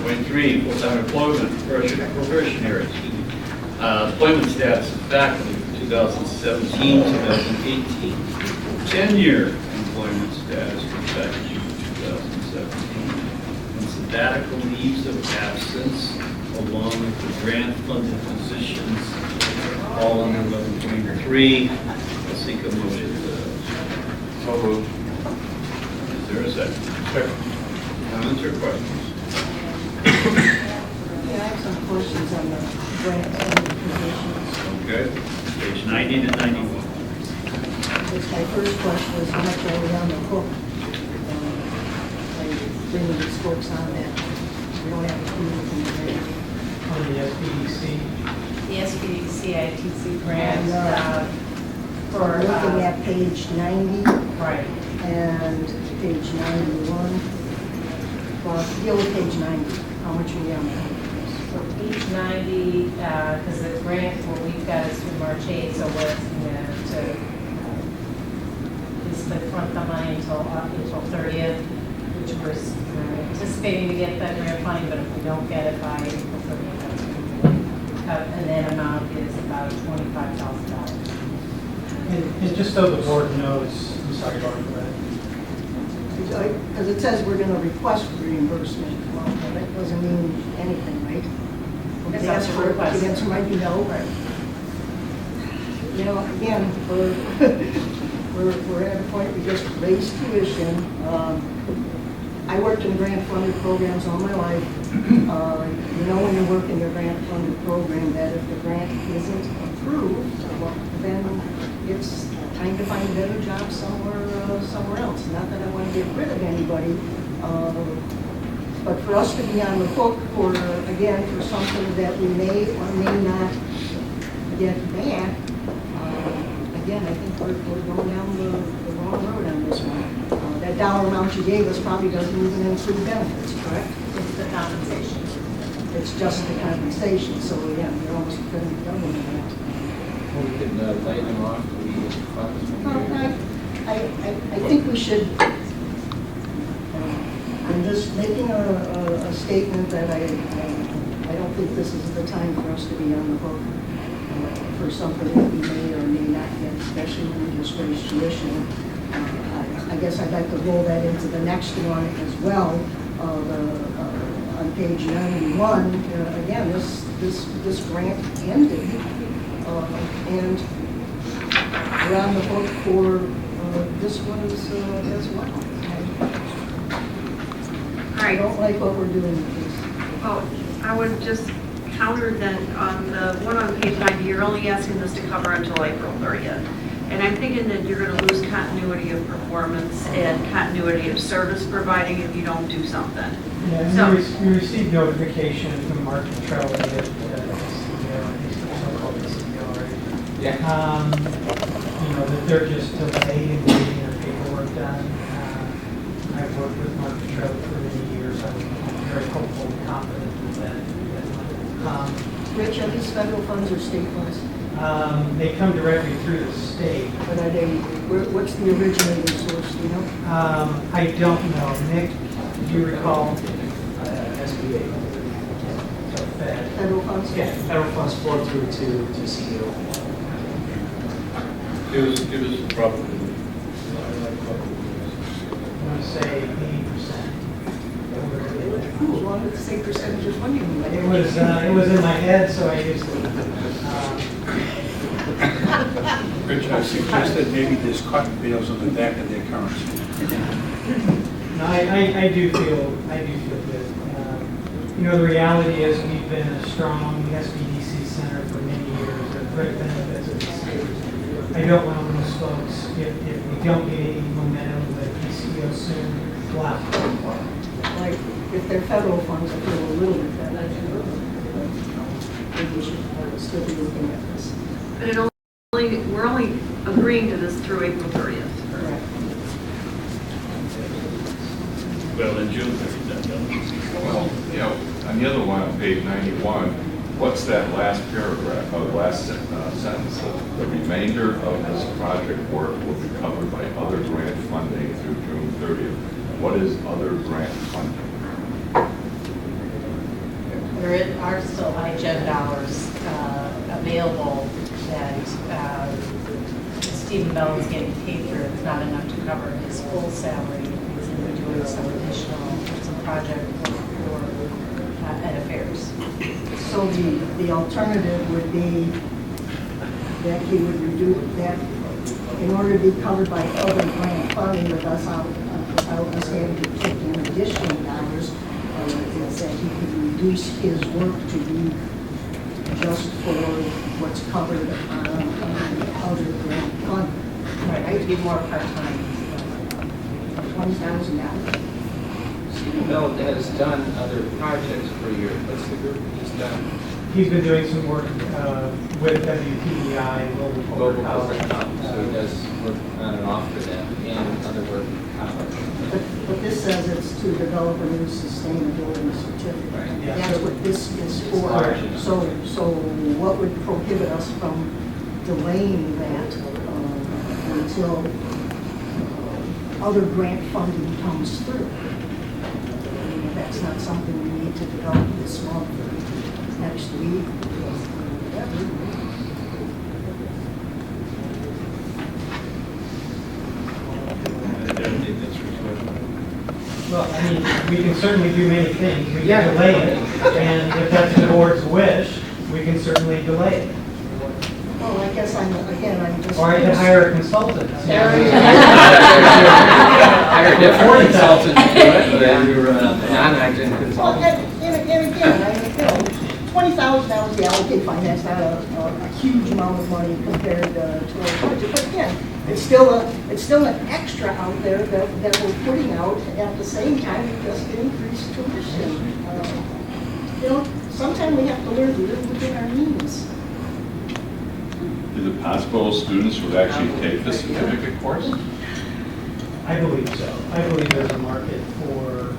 11.3, full-time employment, probationary, employment status of faculty for 2017, 2018. Tenure employment status for faculty for 2017. And sabbatical leaves of absence, along with the grant-funded positions, all under 11.3. I'll seek a motion for those. So moved. Is there a second? Second. Comments or questions? Yeah, I have some questions on the grant positions. Okay. Page 90 to 91. This, my first question was how much are we on the hook? Like bringing these folks on that we don't have approval from the grant. On the SBDC. The SBDC ITC grant For looking at page 90 right. and page 91. Well, deal with page 90. How much are we on that? So page 90, because the grant, what we've got is through March 8th, so we're to basically front the money until April 30th, which we're anticipating to get that grant funding, but if we don't get it by April 30th, that's when we cut, and that amount is about $25,000. And just so the board knows, I'm sorry, Barb, go ahead. Because it says we're going to request reimbursement. Well, that doesn't mean anything, right? It's The answer, not a request. the answer might be no, but, you know, again, we're at a point we just raised tuition. I worked in grant-funded programs all my life. You know when you work in a grant-funded program that if the grant isn't approved, well, then it's time to find a better job somewhere else. Not that I want to get rid of anybody, but for us to be on the hook for, again, for something that we may or may not get back, again, I think we're going down the wrong road on this one. That dollar amount you gave us probably doesn't even include benefits, correct? It's the compensation. It's just the compensation, so yeah, you're almost couldn't have done that. Well, we can lighten them off. I think we should, I'm just making a statement that I don't think this is the time for us to be on the hook for something that we may or may not get, especially when we just raise tuition. I guess I'd like to roll that into the next one as well. On page 91, again, this grant ended, and we're on the hook for this one as well. All I right, don't like what we're doing with this. well, I would just counter then on the one on page 90, you're only asking this to cover until April 30th. And I'm thinking that you're going to lose continuity of performance and continuity of service providing if you don't do something. Yeah, So- and we received notification from Mark Petrelli that he's the so-called CEO, right? Yeah. You know, that they're just delayed in getting their paperwork done. I've worked with Mark Petrelli for many years. I'm very hopeful and confident that Rich, are these federal funds or state funds? they come directly through the state. But are they, what's the originating source, do you know? I don't know. Nick, do you recall? SBA. Fed. Federal funds? Yeah, federal funds flow through to CEO. Give us the proper. I want to say 80%. Ooh, as long as the same percentage is funding. It was in my head, so I used it. Rich, I suggested maybe there's cotton bales on the back of their accounts. No, I do feel good. You know, the reality is we've been a strong SBDC center for many years. The great benefits of the state. I don't want to lose folks if we don't get any momentum with PCO soon. We'll have to go far. Like, if they're federal funds, I feel a little bit better. I think we should still be looking at this. But we're only agreeing to this through April 30th. Correct. Well, in June, that done. Well, you know, on the other one, on page 91, what's that last paragraph, or the last sentence? The remainder of this project work will be covered by other grant funding through June 30th. What is other grant funding? there are still iGen dollars available that Stephen Bell is getting paid for. It's not enough to cover his full salary. He's going to be doing some project for Ed Affairs. So the alternative would be that he would reduce that in order to be covered by other grant funding without us having to take in additional dollars, is that he could reduce his work to be just for what's covered on other grant funding. Right, it would be more part-time. $20,000. Stephen Bell has done other projects for your, what's the group he's done? He's been doing some work with WPEI, Global Public Health, so he does work on and off for them, and other work in college. But this says it's to develop a new sustainability certificate. Right. Yeah. That's what this is for. Large. So what would prohibit us from delaying that until other grant funding comes through? I mean, that's not something we need to develop this month or next week. Well, I mean, we can certainly do many things. We can delay it, and if that's the board's wish, we can certainly delay it. Well, I guess I'm just. Or I can hire a consultant. Hire a different consultant to do it, non-acting Well, consultant. and again, $20,000, yeah, okay, fine, that's not a huge amount of money compared to our budget, but again, it's still an extra out there that we're putting out at the same time we just increased tuition. Sometimes we have to learn to live within our means. Is it possible students would actually take the certificate course? I believe so. I believe there's a market for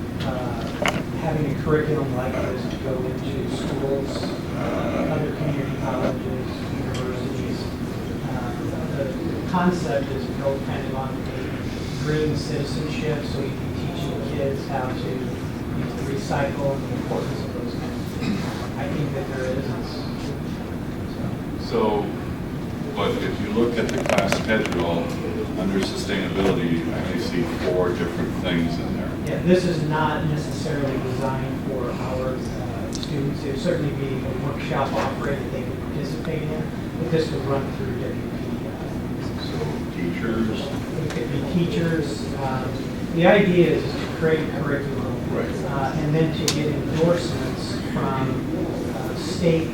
having a curriculum like this to go into schools, other community colleges, universities. The concept is built kind of on a green citizenship, so you can teach kids how to recycle and the importance of those kinds of things. I think that there is. So, but if you look at the class schedule, under sustainability, I only see 4 different things in there. Yeah, this is not necessarily designed for our students. It would certainly be a workshop offering that they could participate in, but this would run through WPEI. So teachers, It could be teachers. The idea is to create a curriculum. Right. And then to get endorsements from state,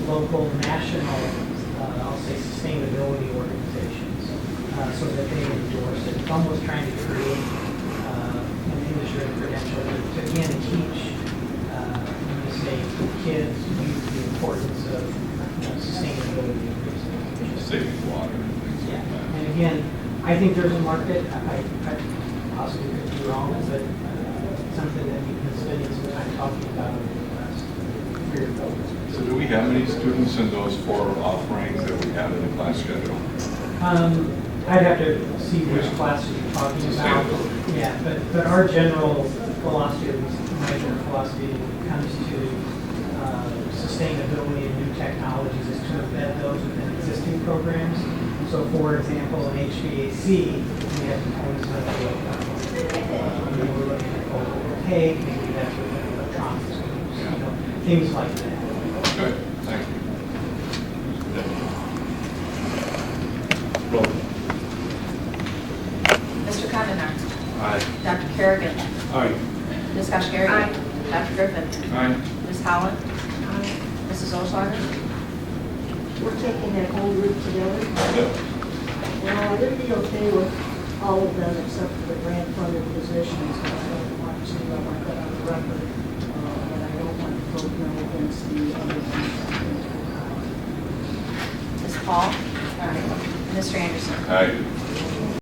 local, national, I'll say sustainability organizations, so that they endorse it. It's almost trying to create an industry credential to again teach, say, kids the importance of sustainability. saving water and things Yeah, like that. and again, I think there's a market. I possibly could be wrong, but something that we've been spending some time talking about over the last year or so. So do we have any students in those 4 offerings that we have in the class schedule? I'd have to see which class you're talking about. Yeah, but our general philosophy, my general philosophy when it comes to sustainability and new technologies is to embed those within existing programs. So for example, in HVAC, we have components of we're looking at photovoltaic, maybe that's within electronics, things like that. Good, thank you. Roll. Mr. Condon. Aye. Dr. Kerrigan. Aye. Ms. Kashgari. Dr. Griffin. Aye. Ms. Holland. Mrs. Oilschlager. We're taking that whole group together. Yep. Well, it'd be okay with all of them except for the grant funded positions. I don't want to, I want that on the record. And I don't want to vote no against the other ones. Ms. Paul. Mr. Anderson. Aye.